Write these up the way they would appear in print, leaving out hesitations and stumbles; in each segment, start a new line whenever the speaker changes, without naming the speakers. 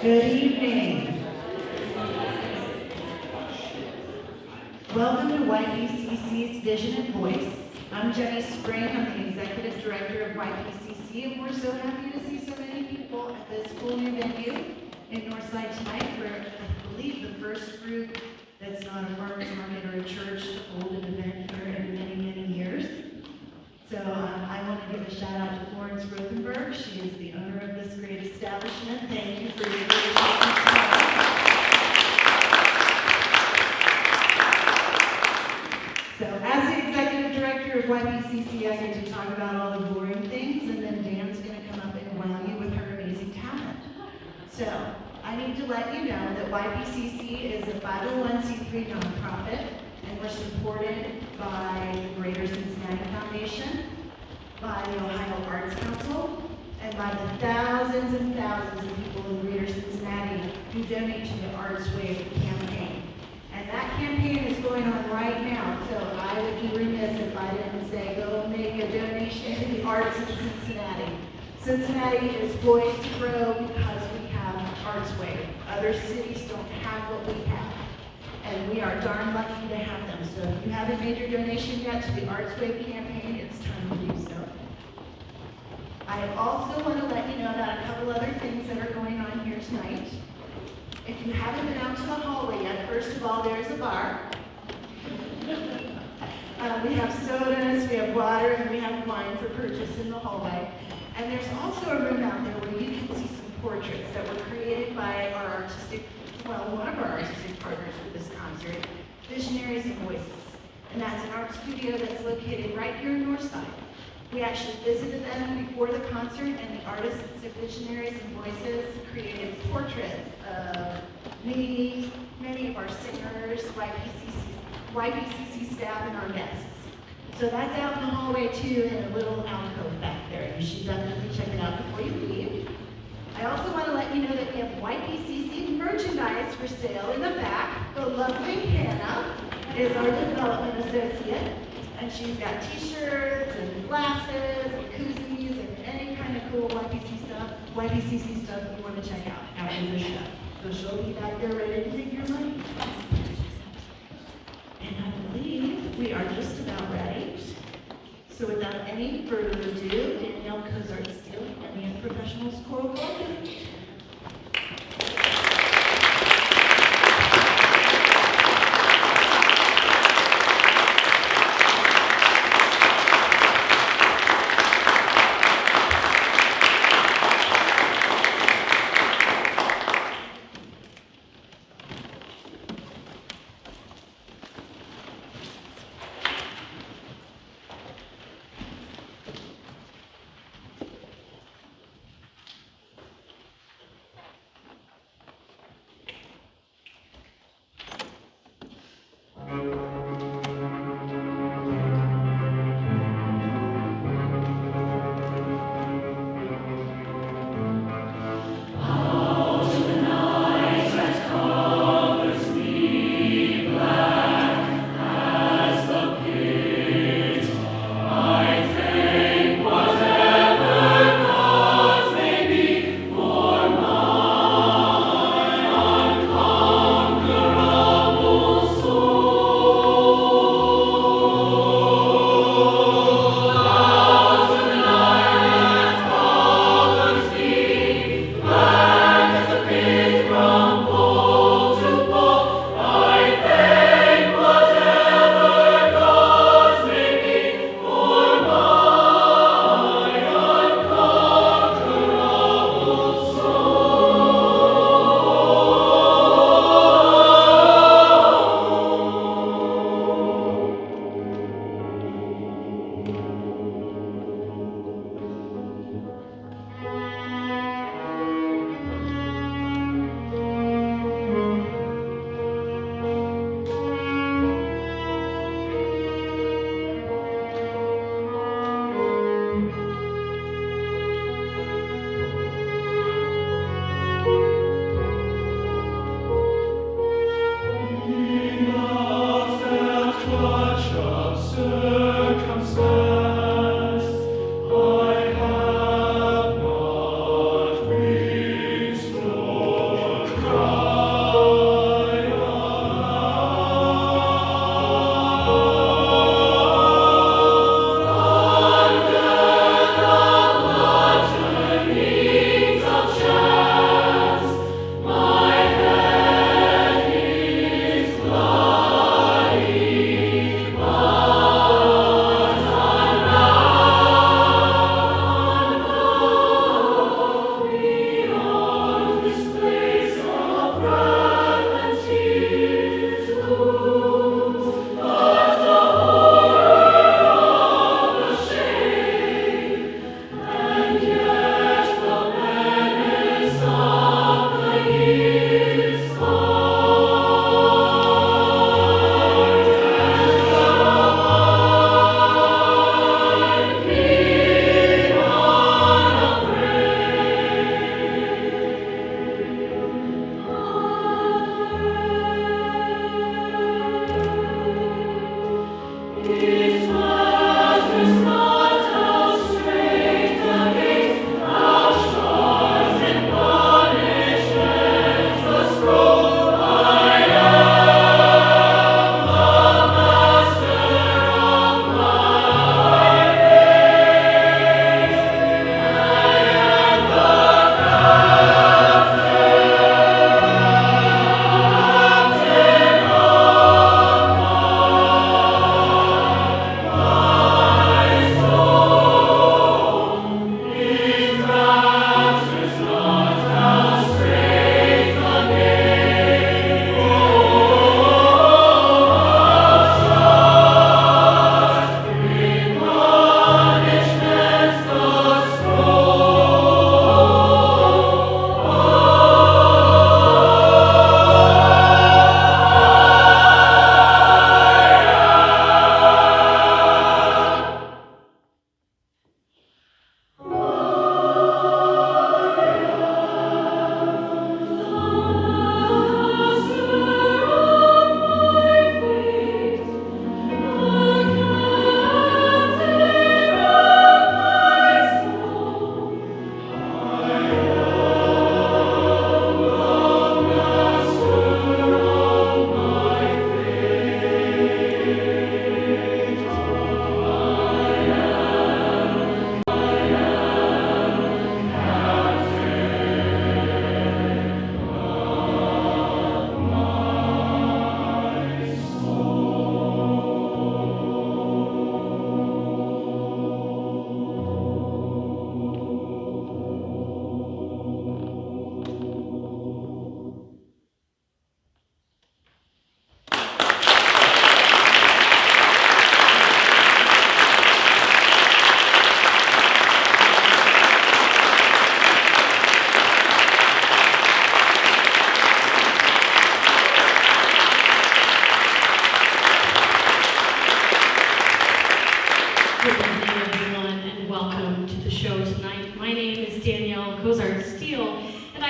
Good evening. Welcome to YPCC's Vision and Voice. I'm Jenny Spring. I'm the Executive Director of YPCC, and we're so happy to see so many people at this cool new venue in Northside tonight for, I believe, the first group that's not a farmer's market or a church to hold an event here in many, many years. So I want to give a shout out to Florence Rothenberg. She is the owner of this great establishment. Thank you for your patience. So as the Executive Director of YPCC, I get to talk about all the boring things, and then Dan's going to come up and wow you with her amazing talent. So I need to let you know that YPCC is a 501c3 nonprofit, and we're supported by the Greater Cincinnati Foundation, by the Ohio Arts Council, and by the thousands and thousands of people in Greater Cincinnati who donate to the Arts Wave campaign. And that campaign is going on right now, so I would be remiss if I didn't say go make a donation to the arts in Cincinnati. Cincinnati is poised to grow because we have Arts Wave. Other cities don't have what we have, and we are darn lucky to have them. So if you haven't made your donation yet to the Arts Wave campaign, it's time to do so. I also want to let you know about a couple other things that are going on here tonight. If you haven't been out to the hallway yet, first of all, there's a bar. We have sodas, we have water, and we have wine for purchase in the hallway. And there's also a room out there where you can see some portraits that were created by our one of our artistic partners for this concert, Visionaries and Voices. And that's an art studio that's located right here in Northside. We actually visited them before the concert, and the artists at Visionaries and Voices created portraits of me, many of our singers, YPCC staff, and our guests. So that's out in the hallway too, in a little alcove back there. You should definitely check it out before you leave. I also want to let you know that we have YPCC merchandise for sale in the back. The lovely Hannah is our development associate, and she's got t-shirts and glasses and koozies and any kind of cool YPCC stuff you want to check out after the show. So she'll be back there ready to take your money. And I believe we are just about ready. So without any further ado, Danielle Cozart-Steele and the Unprofessionals Choral Collective.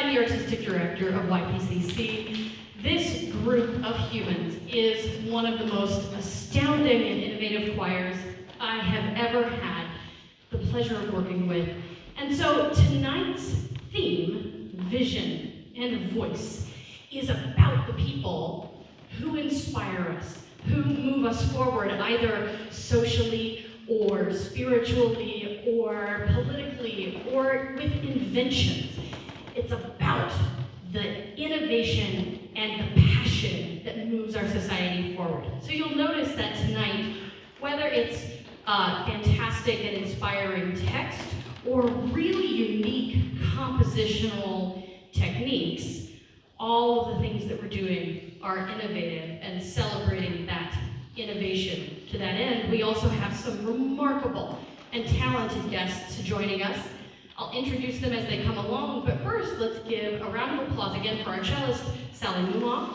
I'm the Artistic Director of YPCC. This group of humans is one of the most astounding and innovative choirs I have ever had the pleasure of working with. And so tonight's theme, vision and voice, is about the people who inspire us, who move us forward either socially or spiritually or politically or with inventions. It's about the innovation and the passion that moves our society forward. So you'll notice that tonight, whether it's fantastic and inspiring text or really unique compositional techniques, all of the things that we're doing are innovative and celebrating that innovation. To that end, we also have some remarkable and talented guests joining us. I'll introduce them as they come along, but first let's give a round of applause again for our cellist, Sally Moomaw.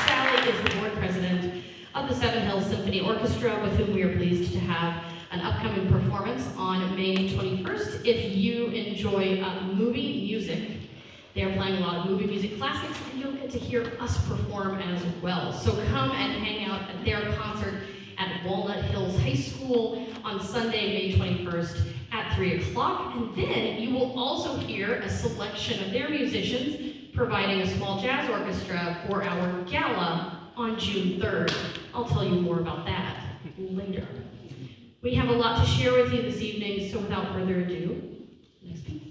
Sally is the board president of the Seven Hills Symphony Orchestra, with whom we are pleased to have an upcoming performance on May 21st. If you enjoy movie music, they're playing a lot of movie music classics, and you'll get to hear us perform as well. So come and hang out at their concert at Walnut Hills High School on Sunday, May 21st at 3 o'clock. And then you will also hear a selection of their musicians providing a small jazz orchestra for our gala on June 3rd. I'll tell you more about that later. We have a lot to share with you this evening, so without further ado, next piece.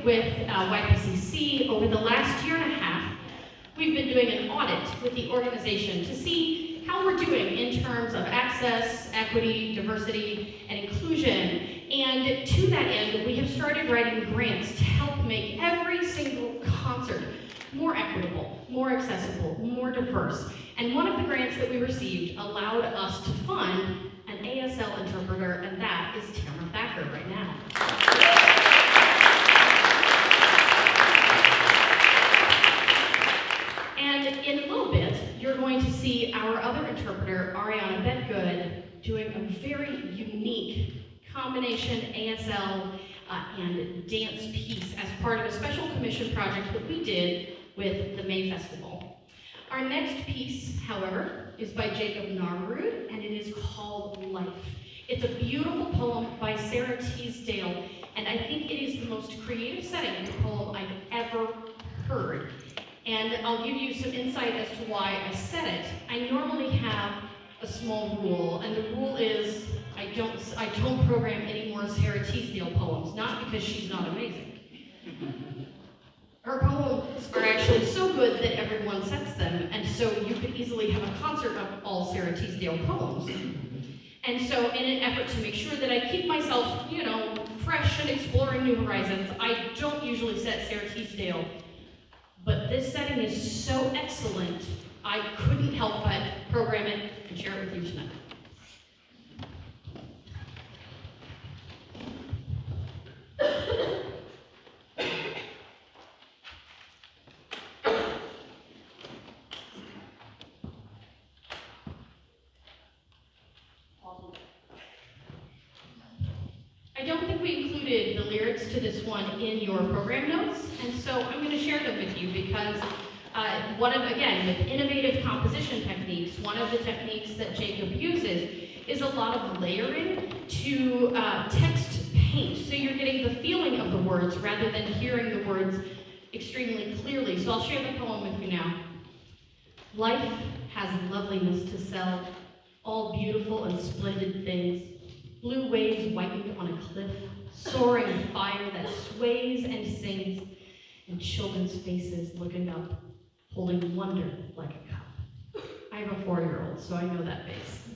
with YPCC, over the last year and a half, we've been doing an audit with the organization to see how we're doing in terms of access, equity, diversity, and inclusion. And to that end, we have started writing grants to help make every single concert more equitable, more accessible, more diverse. And one of the grants that we received allowed us to fund an ASL interpreter, and that is Tamara Thacker right now. And in a little bit, you're going to see our other interpreter, Ariana Bedgood, doing a very unique combination ASL and dance piece as part of a special commission project that we did with the May Festival. Our next piece, however, is by Jacob Narverud, and it is called Life. It's a beautiful poem by Sara Teasdale, and I think it is the most creative setting of a poem I've ever heard. And I'll give you some insight as to why I said it. I normally have a small rule, and the rule is I don't program any more Sara Teasdale poems, not because she's not amazing. Her poems are actually so good that everyone sets them, and so you could easily have a concert of all Sara Teasdale poems. And so in an effort to make sure that I keep myself, fresh and exploring new horizons, I don't usually set Sara Teasdale. But this setting is so excellent, I couldn't help but program it and share it with you tonight. I don't think we included the lyrics to this one in your program notes, and so I'm going to share them with you because with innovative composition techniques, one of the techniques that Jacob uses is a lot of layering to text paint, so you're getting the feeling of the words rather than hearing the words extremely clearly. So I'll share the poem with you now. Life has loveliness to sell, all beautiful and splendid things. Blue waves whitened on a cliff, soaring fire that sways and sings, and children's faces looking up, holding wonder like a cup. I have a 4-year-old, so I know that face.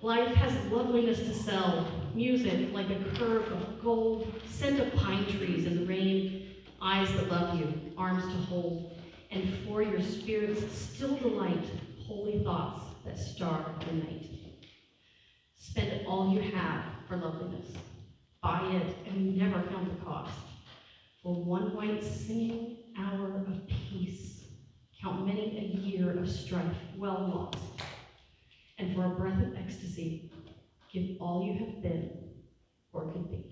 Life has loveliness to sell, music like a curve of gold, scent of pine trees in the rain, eyes that love you, arms to hold, and for your spirit's still delight, holy thoughts that star the night. Spend all you have for loveliness. Buy it and never count the cost. For one white singing hour of peace, count many a year of strife well lost. And for a breath of ecstasy, give all you have been or could be.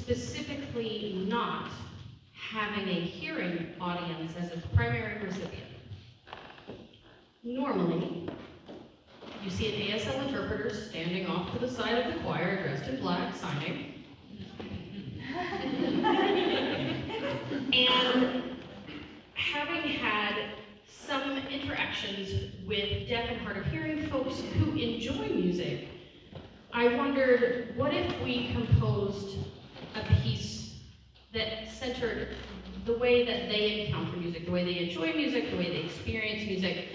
specifically not having a hearing audience as its primary recipient. Normally, you see an ASL interpreter standing off to the side of the choir dressed in black, signing. And having had some interactions with deaf and hard of hearing folks who enjoy music, I wondered, what if we composed a piece that centered the way that they encounter music, the way they enjoy music, the way they experience music.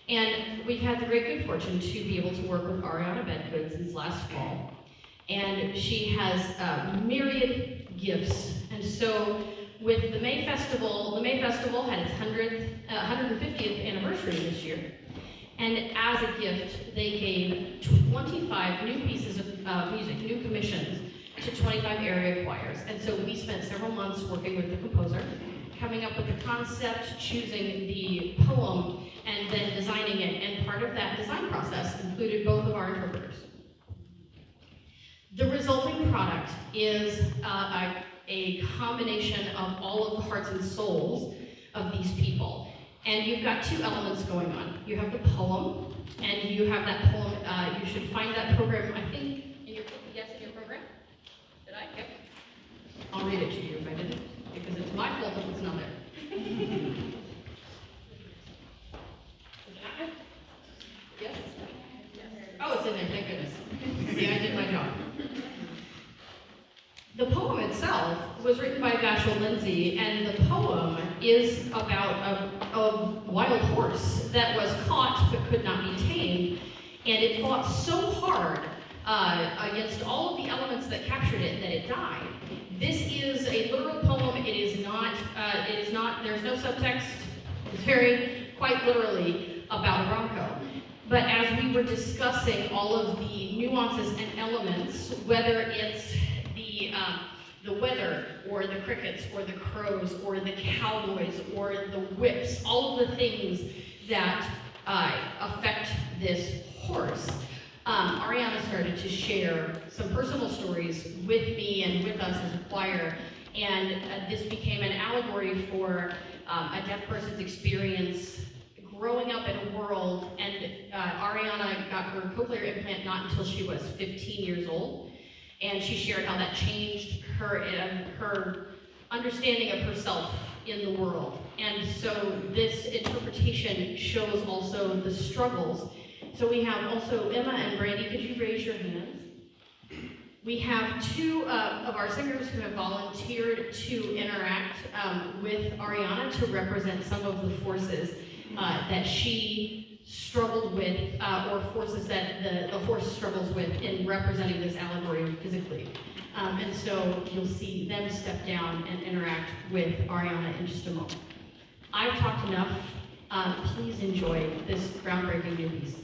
And we've had the great good fortune to be able to work with Ariana Bedgood since last fall. And she has myriad gifts. And so with the May Festival had its 150th anniversary this year. And as a gift, they gave 25 new pieces of music, new commissions, to 25 area choirs. And so we spent several months working with the composer, coming up with the concept, choosing the poem, and then designing it. And part of that design process included both of our interpreters. The resulting product is a combination of all of the hearts and souls of these people. And you've got two elements going on. You have the poem, and you have that poem, you should find that program, I think, in your program? Did I? Yep. I'll read it to you if I didn't, because it's my fault if it's not there. Yes? Oh, it's in there, thank goodness. See, I did my job. The poem itself was written by Vashel Lindsay, and the poem is about a wild horse that was caught but could not be tamed, and it fought so hard against all of the elements that captured it that it died. This is a literal poem. It is not, there's no subtext. It's very, quite literally about a bronco. But as we were discussing all of the nuances and elements, whether it's the weather, or the crickets, or the crows, or the cowboys, or the whips, all of the things that affect this horse, Ariana started to share some personal stories with me and with us as a choir, and this became an allegory for a deaf person's experience growing up in a world, and Ariana got her cochlear implant not until she was 15 years old. And she shared how that changed her understanding of herself in the world. And so this interpretation shows also the struggles. So we have also Emma and Brandy, could you raise your hands? We have two of our singers who have volunteered to interact with Ariana to represent some of the forces that she struggled with, or forces that the horse struggles with in representing this allegory physically. And so you'll see them step down and interact with Ariana in just a moment. I've talked enough. Please enjoy this groundbreaking new piece.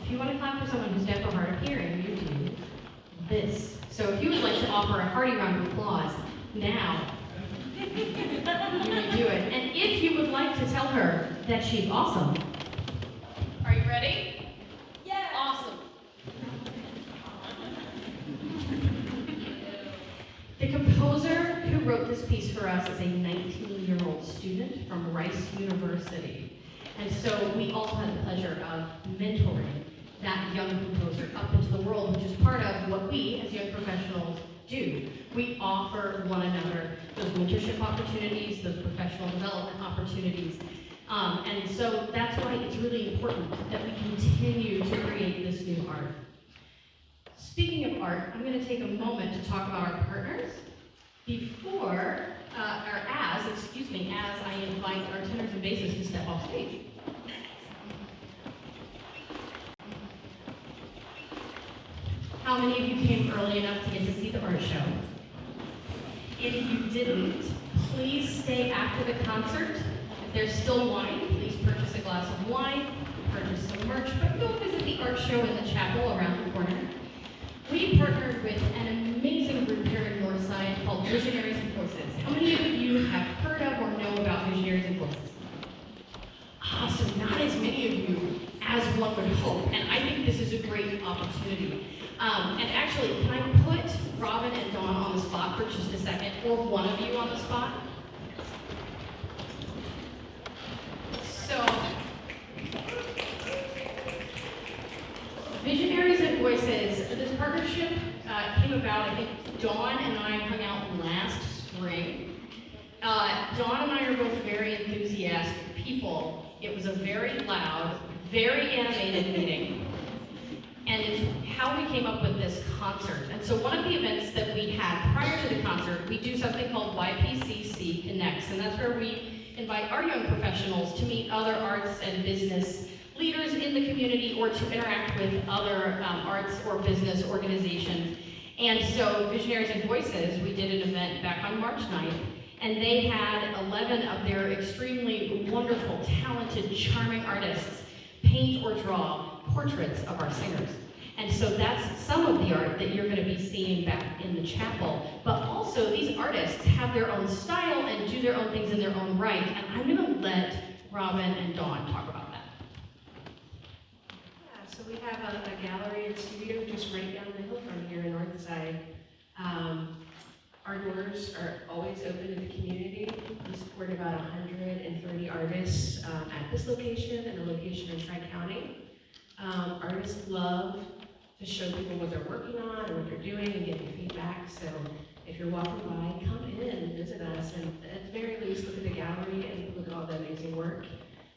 If you want to clap for someone who's deaf or hard of hearing, you do this. So if you would like to offer a hearty round of applause now, you may do it. And if you would like to tell her that she's awesome, are you ready?
Yeah.
Awesome. The composer who wrote this piece for us is a 19-year-old student from Rice University. And so we also had the pleasure of mentoring that young composer up into the world, which is part of what we as young professionals do. We offer one another those mentorship opportunities, those professional development opportunities. And so that's why it's really important that we continue to create this new art. Speaking of art, I'm going to take a moment to talk about our partners as I invite our tenors and basses to step off stage. How many of you came early enough to get to see the art show? If you didn't, please stay after the concert. If there's still wine, please purchase a glass of wine, purchase some merch, but go visit the art show in the chapel around the corner. We partnered with an amazing group here in Northside called Visionaries and Voices. How many of you have heard of or know about Visionaries and Voices? So not as many of you as one would hope, and I think this is a great opportunity. And actually, can I put Robin and Dawn on the spot for just a second, or one of you on the spot? So, Visionaries and Voices, this partnership came about, I think Dawn and I hung out last spring. Dawn and I are both very enthusiastic people. It was a very loud, very animated meeting. And it's how we came up with this concert. And so one of the events that we had prior to the concert, we do something called YPCC Connects, and that's where we invite our young professionals to meet other arts and business leaders in the community or to interact with other arts or business organizations. And so Visionaries and Voices, we did an event back on March 9th, and they had 11 of their extremely wonderful, talented, charming artists paint or draw portraits of our singers. And so that's some of the art that you're going to be seeing back in the chapel. But also, these artists have their own style and do their own things in their own right. And I'm going to let Robin and Dawn talk about that.
Yeah, so we have a gallery and studio just right down the hill from here in Northside. Our doors are always open to the community. We support about 130 artists at this location and a location in Tri-County. Artists love to show people what they're working on and what they're doing and getting feedback. So if you're walking by, come in and visit us. And at the very least, look at the gallery and look at all the amazing work.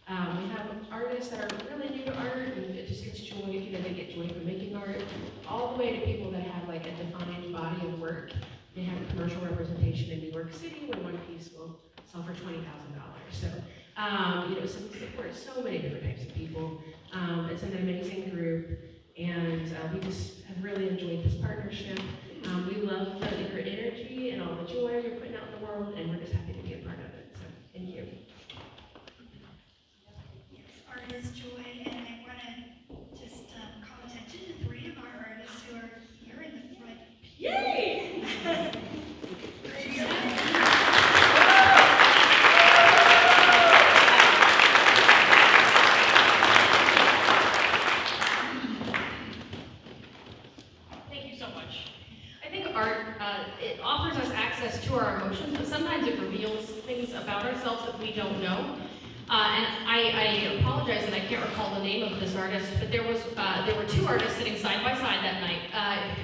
We have artists that are really new to art and it just gets joy, they get joy from making art, all the way to people that have like a defined body of work. They have a commercial representation in New York City where one piece will sell for $20,000. So, so we support so many different types of people. It's an amazing group, and we just have really enjoyed this partnership. We love your energy and all the joy you're putting out in the world, and we're just happy to be a part of it. So, thank you.
Yes, art is joy, and I want to just call attention to 3 of our artists who are here in the front.
Yay! It offers us access to our emotions, but sometimes it reveals things about ourselves that we don't know. And I apologize that I can't recall the name of this artist, but there were 2 artists sitting side by side that night,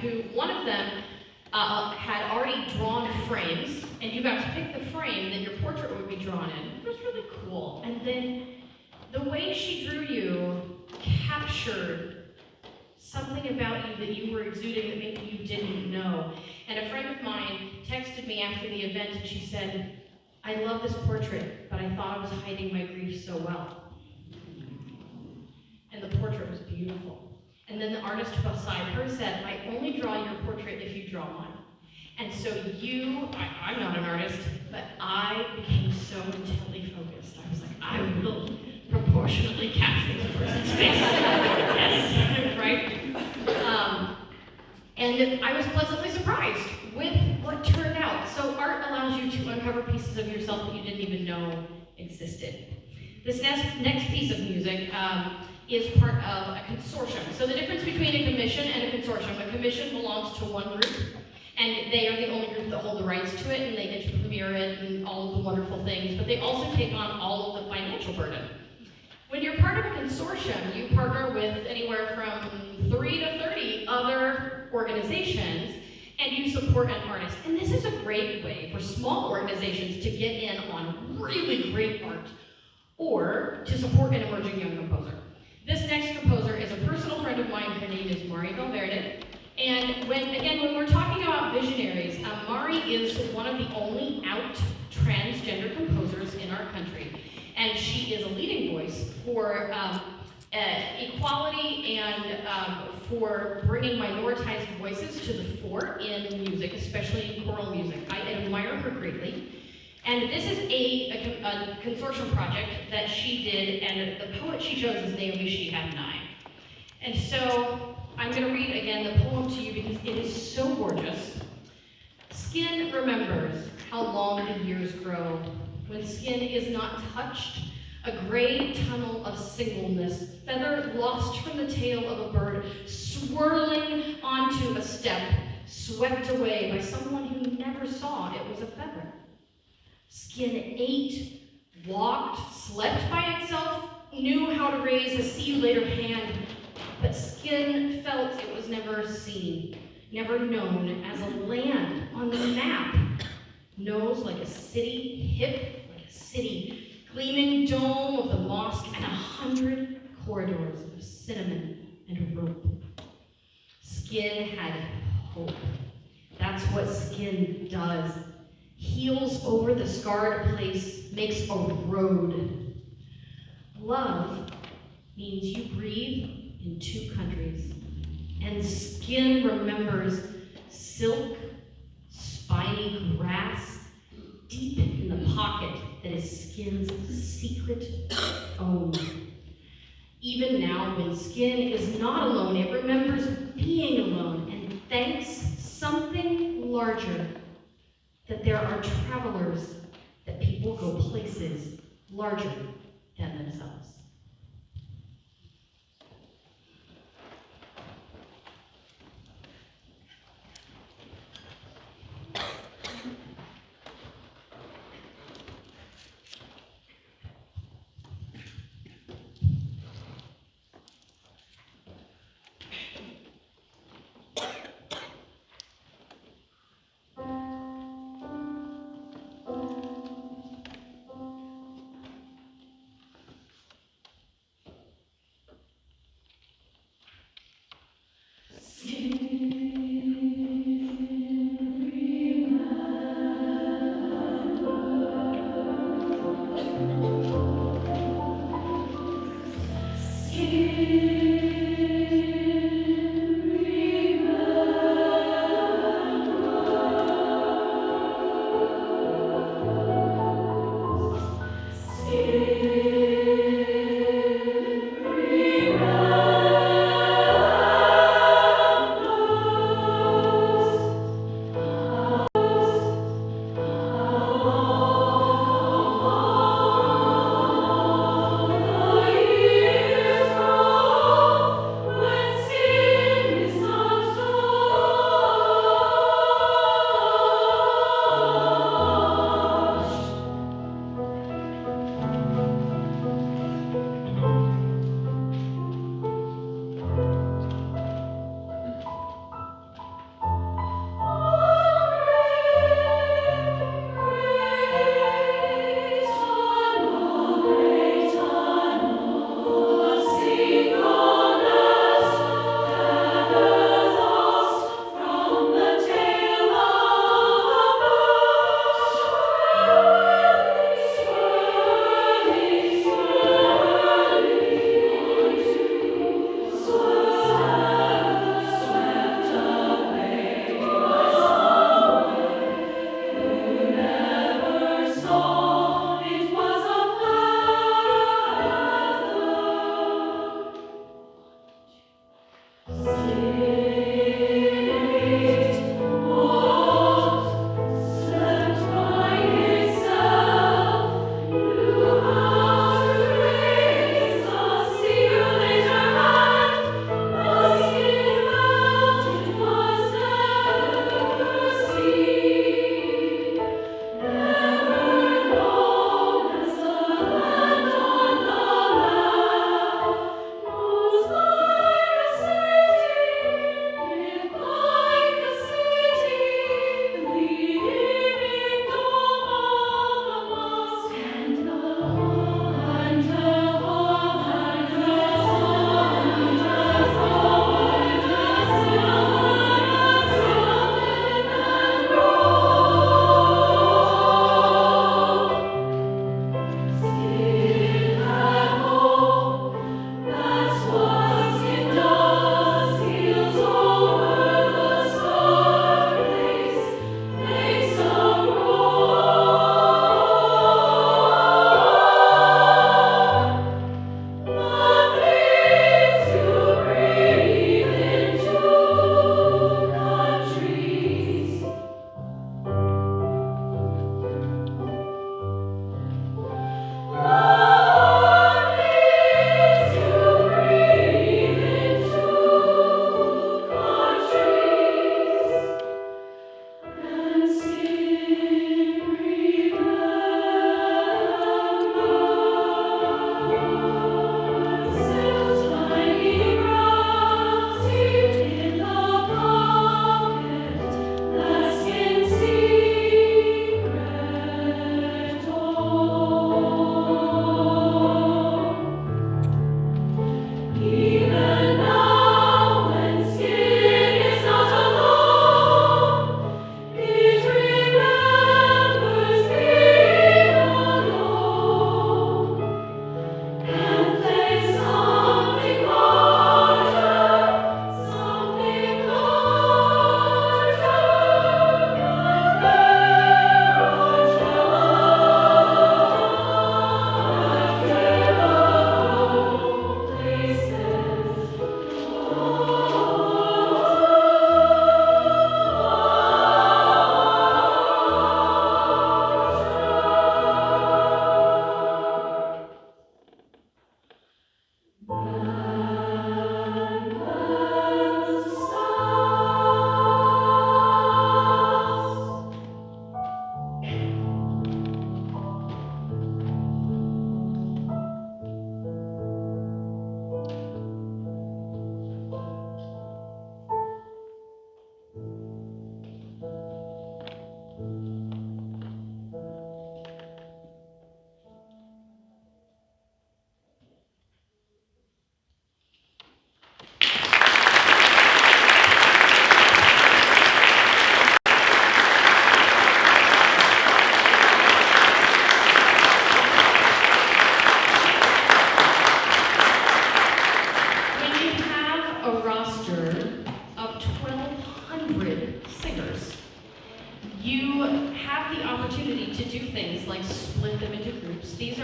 who one of them had already drawn frames, and you got to pick the frame that your portrait would be drawn in. It was really cool. And then the way she drew you captured something about you that you were exuding that maybe you didn't know. And a friend of mine texted me after the event and she said, "I love this portrait, but I thought I was hiding my grief so well." And the portrait was beautiful. And then the artist beside her said, "I only draw your portrait if you draw mine." And so I'm not an artist, but I became so intently focused. I was like, I will proportionately capture this person's face. Yes, right? And I was pleasantly surprised with what turned out. So art allows you to uncover pieces of yourself that you didn't even know existed. This next piece of music is part of a consortium. So the difference between a commission and a commission belongs to one group, and they are the only group that hold the rights to it, and they get to premiere it and all of the wonderful things, but they also take on all of the financial burden. When you're part of a consortium, you partner with anywhere from 3 to 30 other organizations, and you support an artist. And this is a great way for small organizations to get in on really great art or to support an emerging young composer. This next composer is a personal friend of mine. Her name is Mari Valverde. And when we're talking about visionaries, Mari is one of the only out transgender composers in our country. And she is a leading voice for equality and for bringing minoritized voices to the fore in music, especially in choral music. I admire her greatly. And this is a consortium project that she did, and the poet she chose is Naomi She Had Nine. And so I'm going to read again the poem to you because it is so gorgeous. Skin remembers how long the years grow, when skin is not touched, a gray tunnel of singleness, feather lost from the tail of a bird, swirling onto a step, swept away by someone who never saw it was a feather. Skin ate, walked, slept by itself, knew how to raise a see-you-later hand, but skin felt it was never seen, never known as a land on the map. Nose like a city, hip like a city, gleaming dome of the mosque, and 100 corridors of cinnamon and rope. Skin had hope. That's what skin does. Heals over the scarred place, makes a road. Love means you breathe in 2 countries, and skin remembers silk, spiny grass, deep in the pocket that is skin's secret own. Even now, when skin is not alone, it remembers being alone and thanks something larger that there are travelers, that people go places larger than themselves.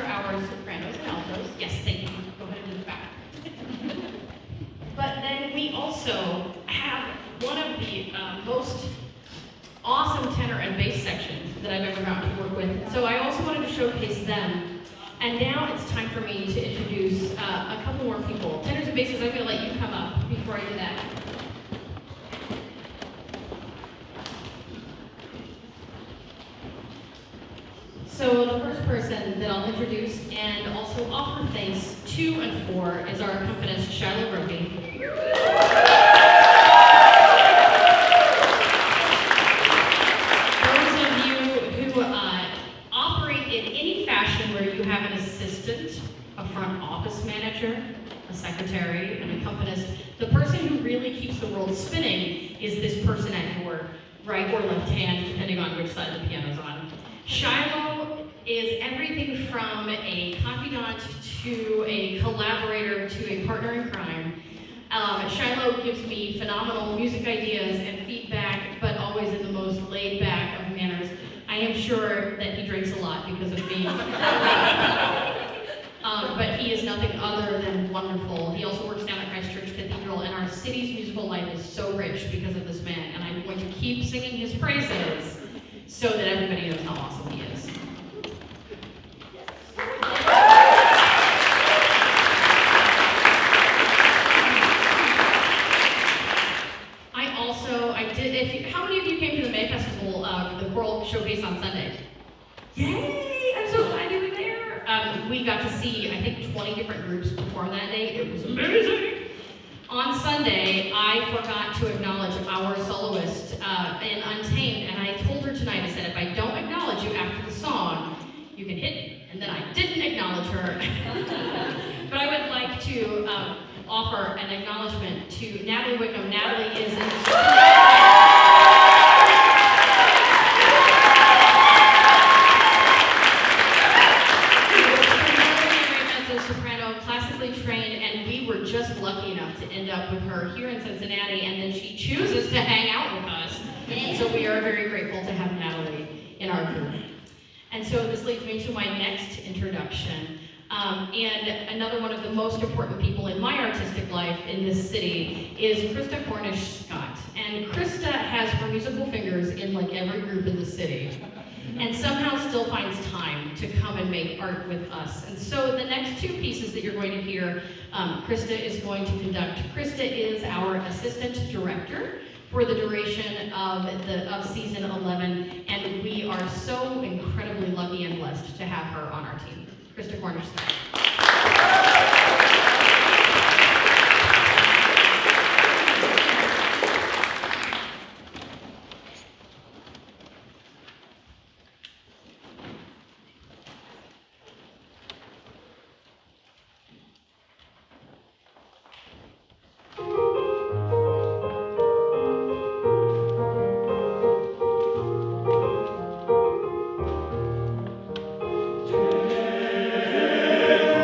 are our sopranos and altos. Yes, thank you. Go ahead and do the back. But then we also have one of the most awesome tenor and bass sections that I've ever gotten to work with. So I also wanted to showcase them. And now it's time for me to introduce a couple more people. Tenors and basses, I'm going to let you come up before I do that. So the first person that I'll introduce and also offer thanks to and for is our accompanist, Shiloh Roby. Those of you who operate in any fashion where you have an assistant, a front office manager, a secretary, an accompanist, the person who really keeps the world spinning is this person at your right or left hand, depending on which side the piano's on. Shiloh is everything from a confidant to a collaborator to a partner in crime. Shiloh gives me phenomenal music ideas and feedback, but always in the most laid-back of manners. I am sure that he drinks a lot because of me. But he is nothing other than wonderful. He also works down at Christ Church Cathedral, and our city's musical life is so rich because of this man, and I'm going to keep singing his praises so that everybody knows how awesome he is. How many of you came to the May Festival, the Choral Showcase on Sunday? Yay! I'm so glad you were there. We got to see, I think, 20 different groups perform that day. It was amazing. On Sunday, I forgot to acknowledge our soloist in Untamed, and I told her tonight, I said, if I don't acknowledge you after the song, you can hit me. And then I didn't acknowledge her. But I would like to offer an acknowledgement to Natalie Wickham. Natalie is soprano, classically trained, and we were just lucky enough to end up with her here in Cincinnati, and then she chooses to hang out with us. And so we are very grateful to have Natalie in our group. And so this leads me to my next introduction. And another one of the most important people in my artistic life in this city is Krista Cornish-Scott. And Krista has her musical fingers in like every group in the city, and somehow still finds time to come and make art with us. And so the next two pieces that you're going to hear, Krista is going to conduct. Krista is our assistant director for the duration of season 11, and we are so incredibly lucky and blessed to have her on our team. Krista Cornish-Scott.
Yeah.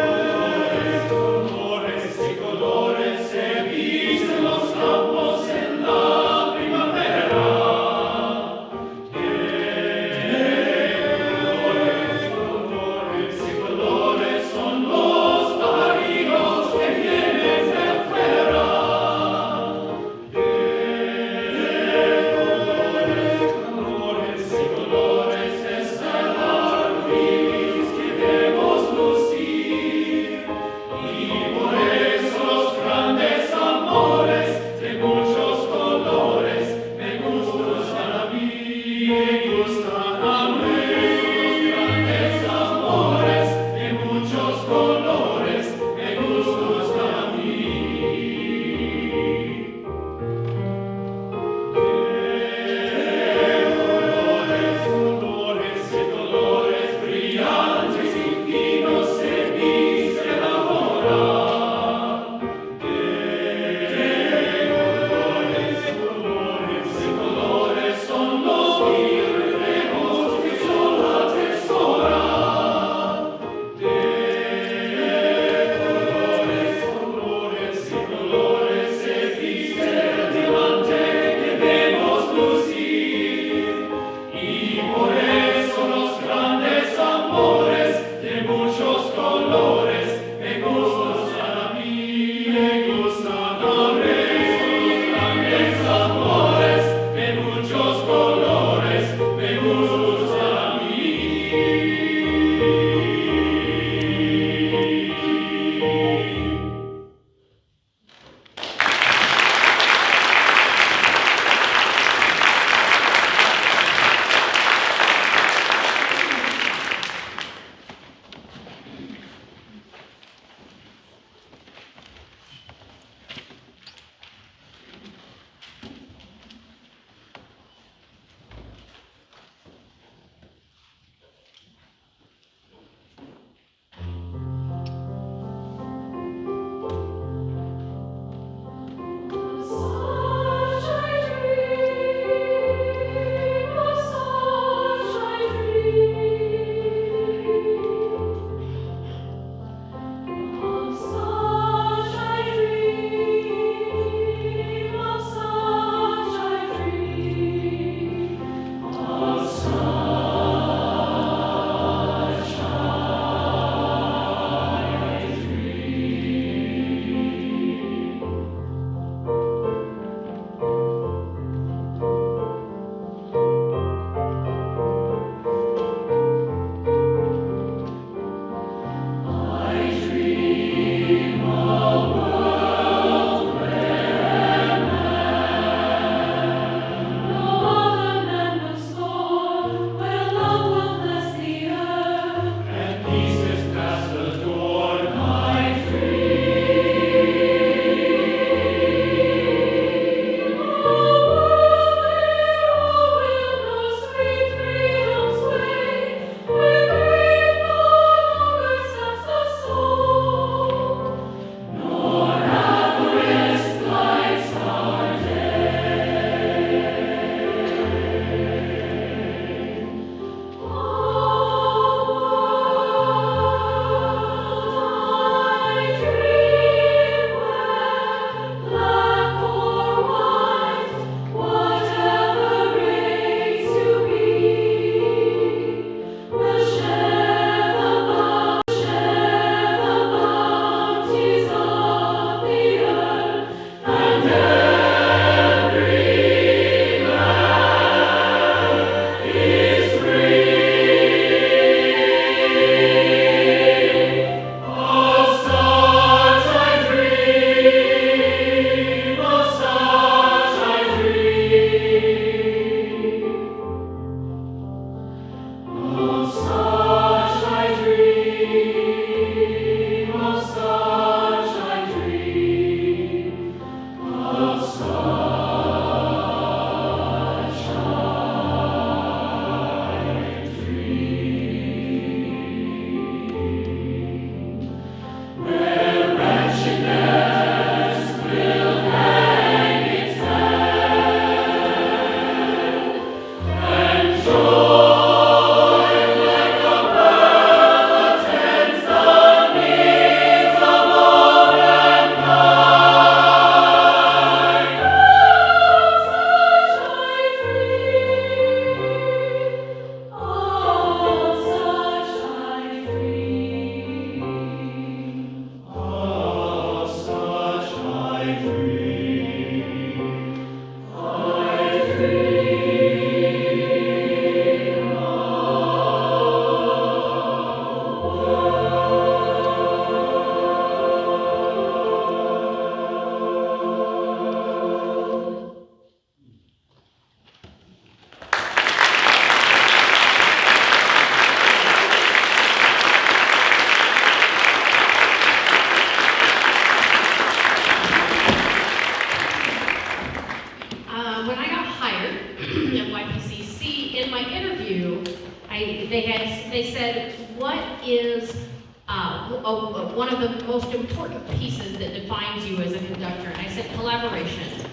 one of the most important pieces that defines you as a conductor. And I said collaboration,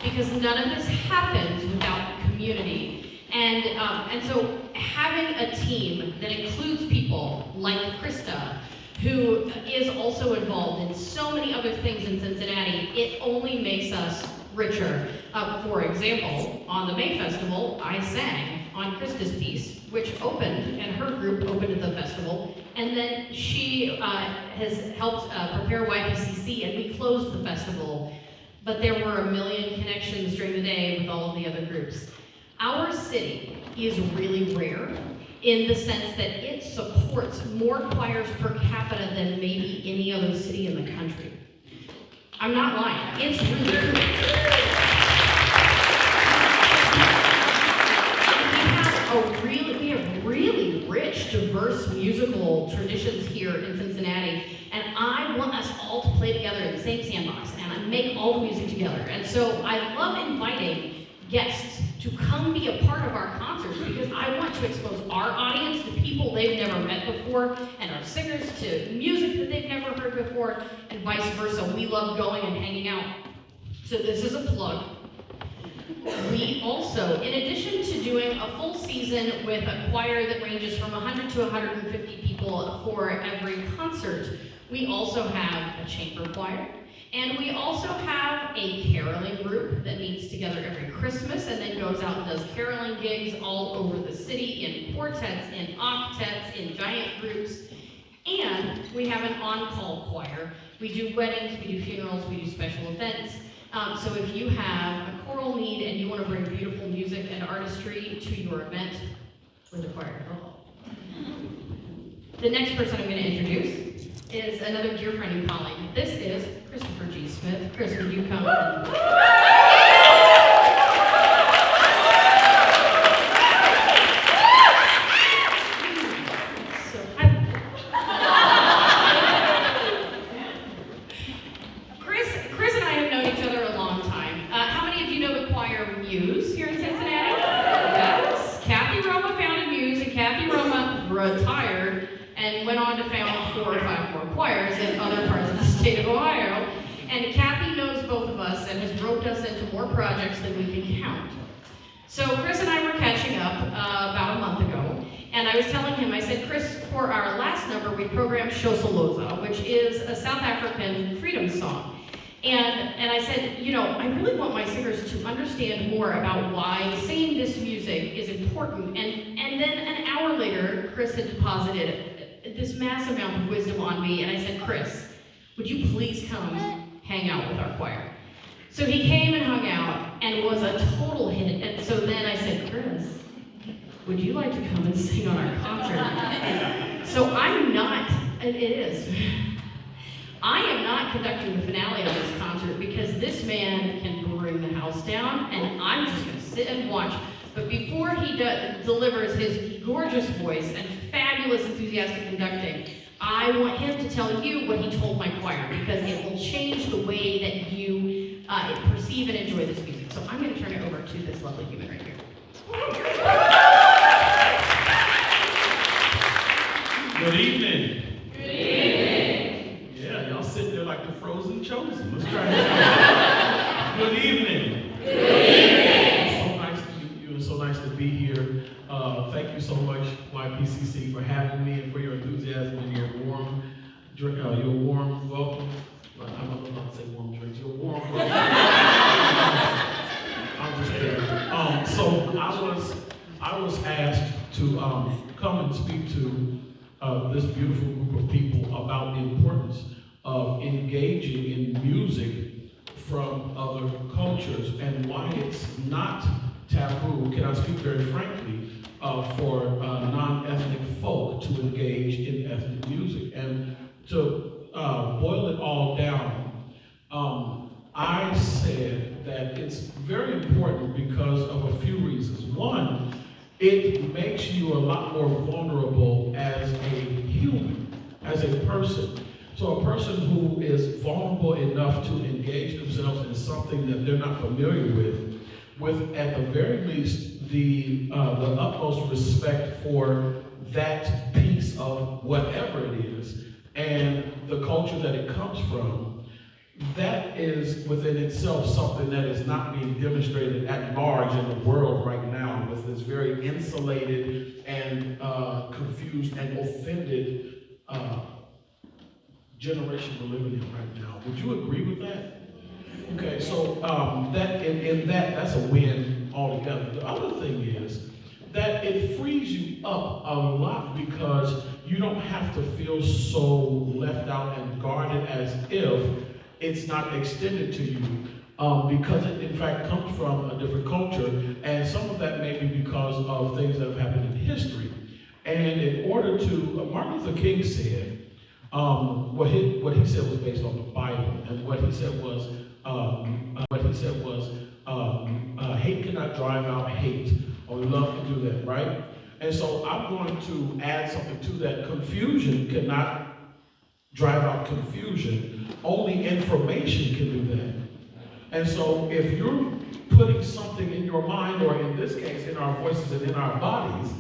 because none of this happens without community. And so having a team that includes people like Krista, who is also involved in so many other things in Cincinnati, it only makes us richer. For example, on the May Festival, I sang on Krista's piece, which opened, and her group opened at the festival, and then she has helped prepare YPCC, and we closed the festival. But there were a million connections during the day with all of the other groups. Our city is really rare in the sense that it supports more choirs per capita than maybe any other city in the country. I'm not lying, it's really cool. We have really rich, diverse musical traditions here in Cincinnati, and I want us all to play together in the same sandbox and make all the music together. And so I love inviting guests to come be a part of our concerts, because I want to expose our audience to people they've never met before, and our singers to music that they've never heard before, and vice versa. We love going and hanging out. So this is a plug. We also, in addition to doing a full season with a choir that ranges from 100 to 150 people for every concert, we also have a chamber choir, and we also have a caroling group that meets together every Christmas and then goes out and does caroling gigs all over the city in quartets, in octets, in giant groups. And we have an on-call choir. We do weddings, we do funerals, we do special events. So if you have a choral need and you want to bring beautiful music and artistry to your event, we're the choir. The next person I'm going to introduce is another dear friend and colleague. This is Christopher G. Smith. Chris, would you come? Chris and I have known each other a long time. How many of you know the choir Muse here in Cincinnati? Yes. Kathy Roma founded Muse, and Kathy Roma retired and went on to found 4 or 5 more choirs in other parts of the state of Ohio. And Kathy knows both of us and has roped us into more projects than we can count. So Chris and I were catching up about a month ago, and I was telling him, I said, Chris, for our last number, we programmed Tshotsholoza, which is a South African freedom song. And I said, you know, I really want my singers to understand more about why singing this music is important. And then an hour later, Chris had deposited this mass amount of wisdom on me, and I said, Chris, would you please come hang out with our choir? So he came and hung out, and was a total hit. And so then I said, Chris, would you like to come and sing on our concert? So I'm not, it is. I am not conducting the finale of this concert because this man can bring the house down, and I'm just going to sit and watch. But before he delivers his gorgeous voice and fabulous enthusiastic conducting, I want him to tell you what he told my choir, because it will change the way that you perceive and enjoy this music. So I'm going to turn it over to this lovely human right here.
Good evening. Good evening. Yeah, y'all sitting there like the frozen chosen. Let's try it. Good evening. Good evening. It's so nice to meet you, and so nice to be here. Thank you so much, YPCC, for having me and for your enthusiasm and your warm welcome. I'm not about to say warm drinks. Your warm welcome. I'm just kidding. So I was asked to come and speak to this beautiful group of people about the importance of engaging in music from other cultures and why it's not taboo, can I speak very frankly, for non-ethnic folk to engage in ethnic music. And to boil it all down, I said that it's very important because of a few reasons. One, it makes you a lot more vulnerable as a human, as a person. So a person who is vulnerable enough to engage themselves in something that they're not familiar with at the very least the utmost respect for that piece of whatever it is, and the culture that it comes from, that is within itself something that is not being demonstrated at large in the world right now, with this very insulated and confused and offended generation we're living in right now. Would you agree with that? Okay, so that's a win altogether. The other thing is that it frees you up a lot because you don't have to feel so left out and guarded as if it's not extended to you, because it in fact comes from a different culture, and some of that may be because of things that have happened in history. And in order to, Martin Luther King said, what he said was based on the Bible, and what he said was hate cannot drive out hate, or love can do that, right? And so I'm going to add something to that. Confusion cannot drive out confusion. Only information can do that. And so if you're putting something in your mind, or in this case, in our voices and in our bodies,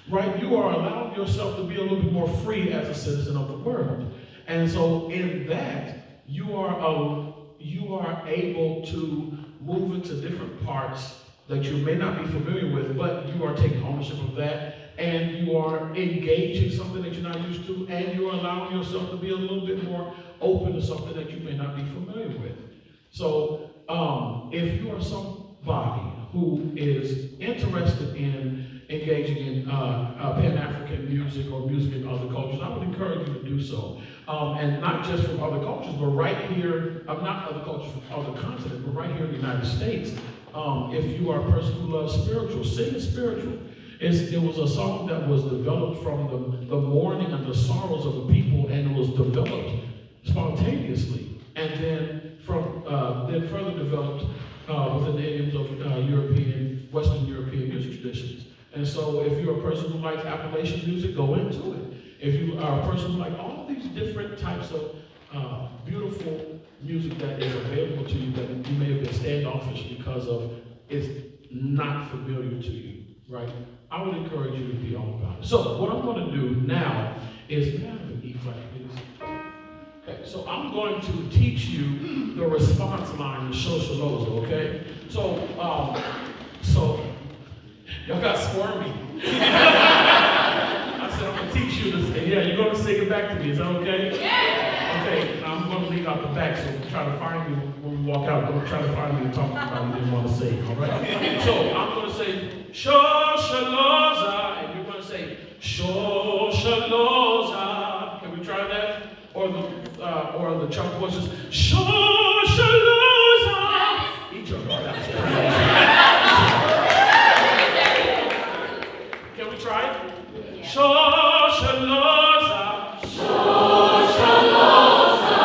right, you are allowing yourself to be a little bit more free as a citizen of the world. And so in that, you are able to move into different parts that you may not be familiar with, but you are taking ownership of that, and you are engaging something that you're not used to, and you're allowing yourself to be a little bit more open to something that you may not be familiar with. So if you are somebody who is interested in engaging in Pan-African music or music in other cultures, I would encourage you to do so. And not just from other cultures, but right here, not other cultures from other continents, but right here in the United States. If you are a person who loves spiritual, sing the spiritual. It was a song that was developed from the mourning and the sorrows of the people, and it was developed spontaneously, and then further developed within the idioms of Western European music traditions. And so if you're a person who likes Appalachian music, go into it. If you are a person who likes all these different types of beautiful music that is available to you, that you may have been standoffish because of it's not familiar to you, right? I would encourage you to be all about it. So what I'm going to do now is, may I have an E flat, please? Okay, so I'm going to teach you the response line, the Tshotsholoza, okay? So y'all got squirmy. I said, I'm going to teach you this, and yeah, you're going to sing it back to me. Is that okay? Yeah! Okay, now I'm going to leave out the back, so try to find me when we walk out. Don't try to find me and talk about you didn't want to say, all right? So I'm going to say, Tshotsholoza, and you're going to say, Tshotsholoza. Can we try that? Or the chunk voices, Tshotsholoza. Each of them. Can we try it? Tshotsholoza. Tshotsholoza.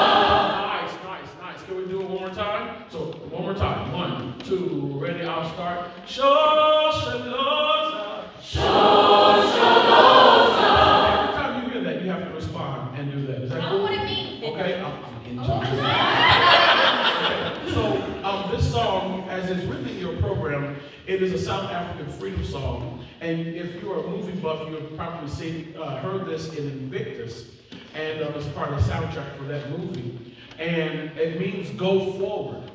Nice. Can we do it one more time? So one more time. 1, 2, ready? I'll start. Tshotsholoza. Tshotsholoza. Every time you hear that, you have to respond and do that. Is that cool?
What it means.
Okay, I'm into it. Okay, so this song, as it's written in your program, it is a South African freedom song. And if you are a movie buff, you have probably heard this in Invictus, and it's part of the soundtrack for that movie. And it means go forward.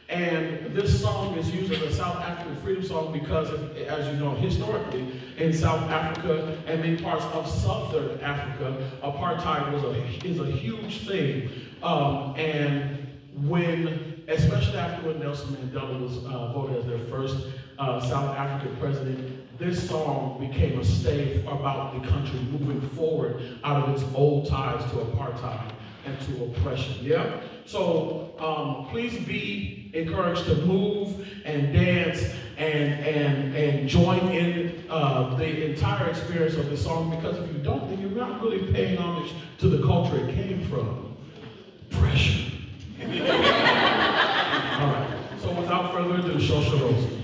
And this song is used as a South African freedom song because, as you know, historically, in South Africa and many parts of Southern Africa, apartheid is a huge thing. And when, especially after when Nelson Mandela was voted as their first South African president, this song became a stave about the country moving forward out of its old ties to apartheid and to oppression, yeah? So please be encouraged to move and dance and join in the entire experience of the song, because if you don't, then you're not really paying homage to the culture it came from. Pressure. All right, so without further ado, Tshotsholoza.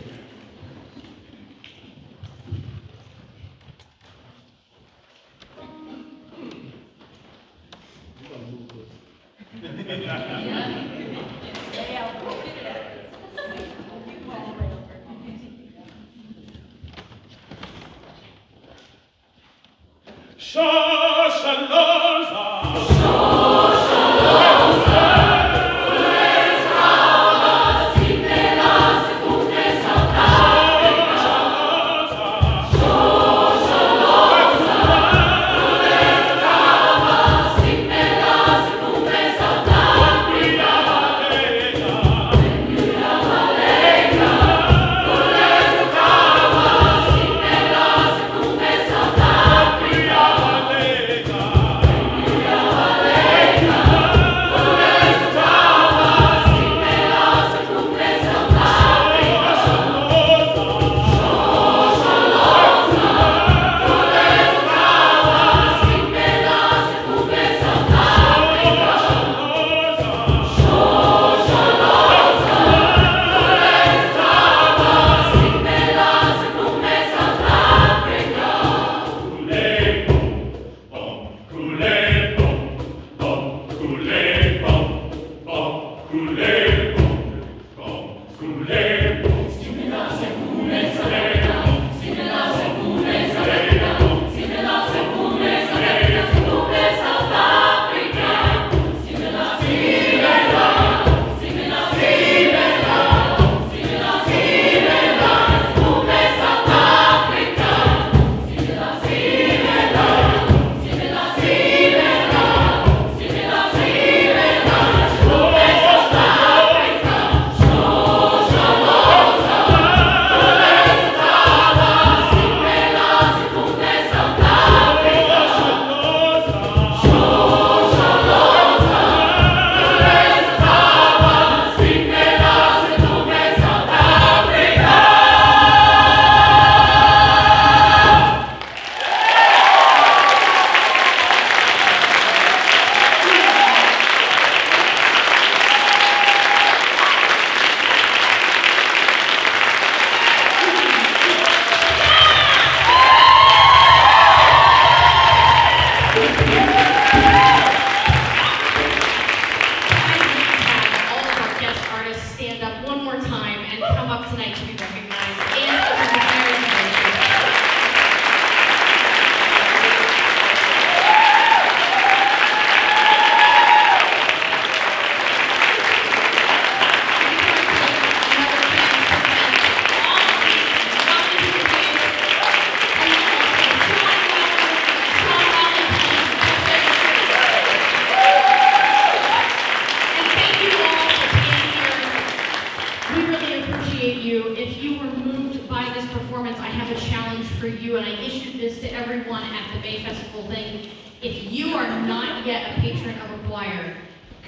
Tshotsholoza.
fun at the May Festival thing. If you are not yet a patron of a choir,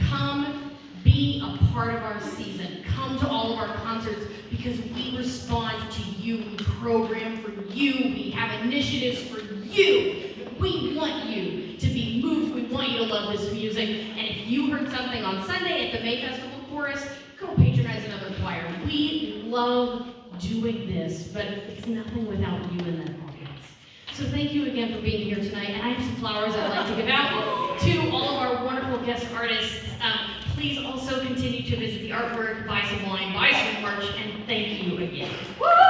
come be a part of our season. Come to all of our concerts because we respond to you. We program for you. We have initiatives for you. We want you to be moved. We want you to love this music. And if you heard something on Sunday at the May Festival Chorus, go patronize another choir. We love doing this, but it's nothing without you in that audience. So thank you again for being here tonight. And I have some flowers I'd like to give out to all of our wonderful guest artists. Please also continue to visit the artwork, buy some wine, buy some merch, and thank you again. Woo!